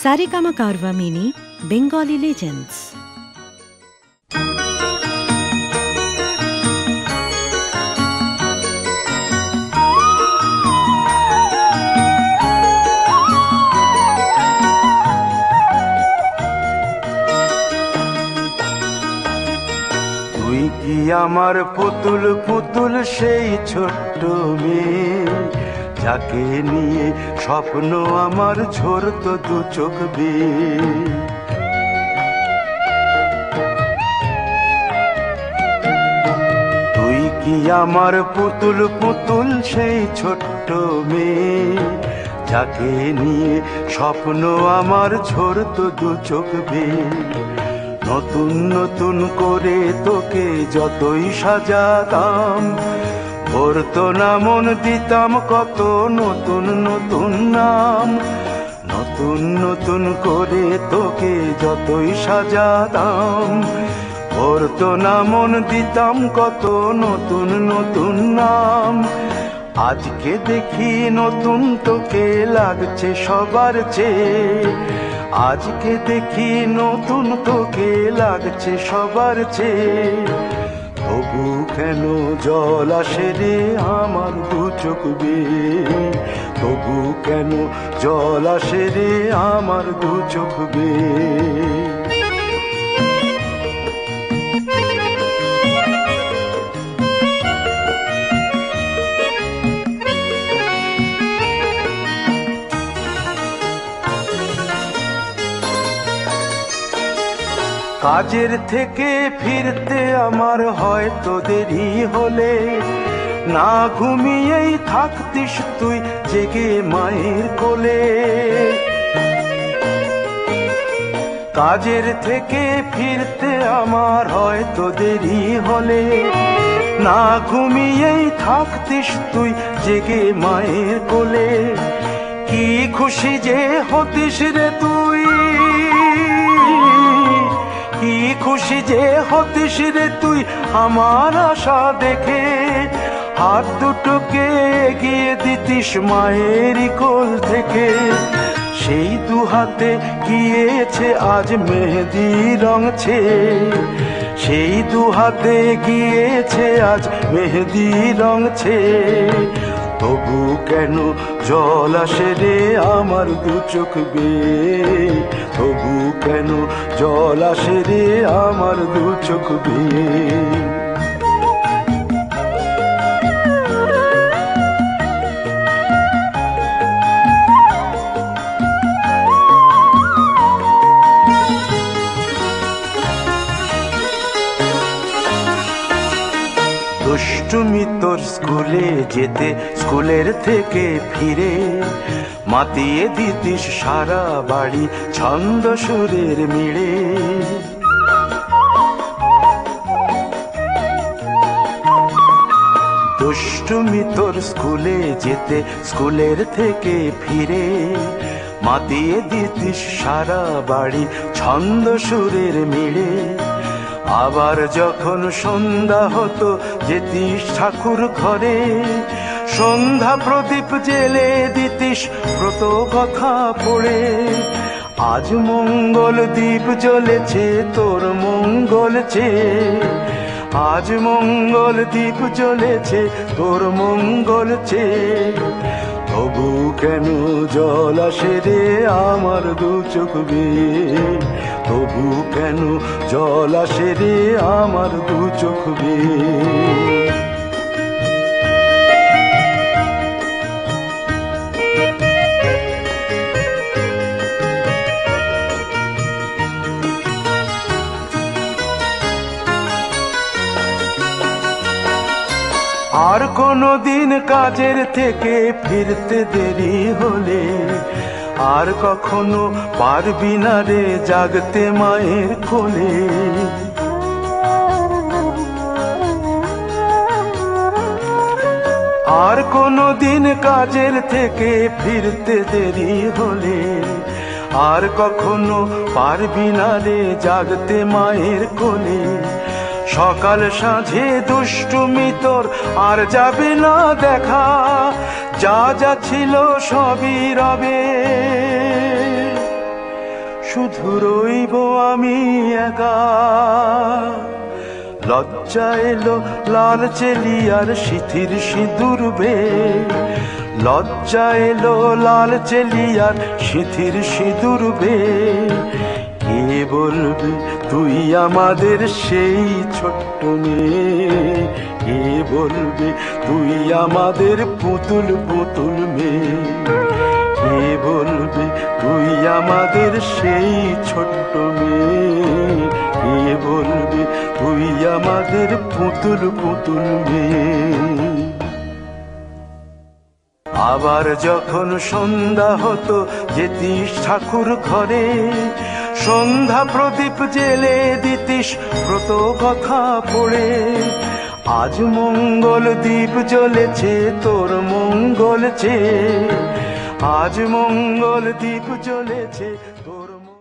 Saregama Carvaan mini Bengali legends. তুই কি আমার পুতুল পুতুল সেই ছোট্ট মেয়ে, যাকে নিয়ে স্বপ্ন আমার ঝরত দু চোখ বেয়ে। তুই কি আমার পুতুল পুতুল সেই ছোট্ট মেয়ে, যাকে নিয়ে স্বপ্ন আমার ঝরত দু চোখ বেয়ে। নতুন নতুন করে তোকে যতই সাজাতাম, ভরতো না মন দিতাম কত নতুন নতুন নাম। নতুন নতুন করে তোকে যতই সাজাতাম, ভরতো না মন দিতাম কত নতুন নতুন নাম। আজকে দেখি নতুন তোকে লাগছে সবার চেয়ে, আজকে দেখি নতুন তোকে লাগছে সবার চেয়ে। তবু কেন জল আসে রে আমার দু চোখ বেয়ে, তবু কেন জল আসে রে আমার দু চোখ বেয়ে। কাজের থেকে ফিরতে আমার হয়তো দেরি হলে, না ঘুমিয়েই থাকতিস তুই জেগে মায়ের কোলে। কাজের থেকে ফিরতে আমার হয়তো দেরি হলে, না ঘুমিয়েই থাকতিস তুই জেগে মায়ের কোলে। কি খুশি যে হতিস রে তুই, কি খুশি যে হতিস রে তুই আমার আশা দেখে। হাত দুটোকে এগিয়ে দিতিস মায়েরই কোল থেকে, সেই দু হাতে গিয়েছে আজ মেহেদি রং ছেয়ে। সেই দু হাতে গিয়েছে আজ মেহেদি রং ছেয়ে। তবু কেন জল আসে রে আমার দু চোখ বেয়ে, তবু কেন জল আসে রে আমার দু চোখ বেয়ে। দুষ্টুমি তোর স্কুলে যেতে, স্কুলের থেকে ফিরে মাতিয়ে দিতিস সারা বাড়ি ছন্দ সুরের মিড়ে। দুষ্টুমি তোর স্কুলে যেতে, স্কুলের থেকে ফিরে মাতিয়ে দিতিস সারা বাড়ি ছন্দ সুরের মিড়ে। আবার যখন সন্ধ্যা হতো যেতিস ঠাকুর ঘরে, সন্ধ্যা প্রদীপ জেলে দিতিস ব্রত কথা পড়ে। আজ মঙ্গল দ্বীপ জ্বলেছে তোর মঙ্গল চেয়ে, আজ মঙ্গল দ্বীপ জ্বলেছে তোর মঙ্গল চেয়ে। তবু কেন জল আসে রে আমার দু চোখ বেয়ে, তবু কেন জল আসে রে আমার দু চোখ বেয়ে। আর কোনো দিন কাজের থেকে ফিরতে দেরি হলে, আর কখনো পারবি না রে জাগতে মায়ের কোলে। আর কোনো দিন কাজের থেকে ফিরতে দেরি হলে, আর কখনো পারবি না রে জাগতে মায়ের কোলে। সকাল সাঁঝে দুষ্টুমি তোর আর যাবে না দেখা, যা যা ছিল সবই রবে। শুধু রইব আমি একা। লজ্জা এলো লাল চেলিয়ার সিথির সিঁদুর বে, লজ্জা এলো লাল চেলিয়ার সিথির সিঁদুর বে। কে বলবে তুই আমাদের সেই ছোট্ট মেয়ে, কে বলবে তুই আমাদের পুতুল পুতুল মেয়ে, কে বলবে তুই আমাদের সেই ছোট্ট মেয়ে, কে বলবে তুই আমাদের পুতুল পুতুল মেয়ে। আবার যখন সন্ধ্যা হতো যেতিস ঠাকুর ঘরে, সন্ধ্যা প্রদীপ জেলে দিতিস ব্রত কথা পড়ে। আজ মঙ্গল দ্বীপ জ্বলেছে তোর মঙ্গল চেয়ে, আজ মঙ্গল দ্বীপ জ্বলেছে তোর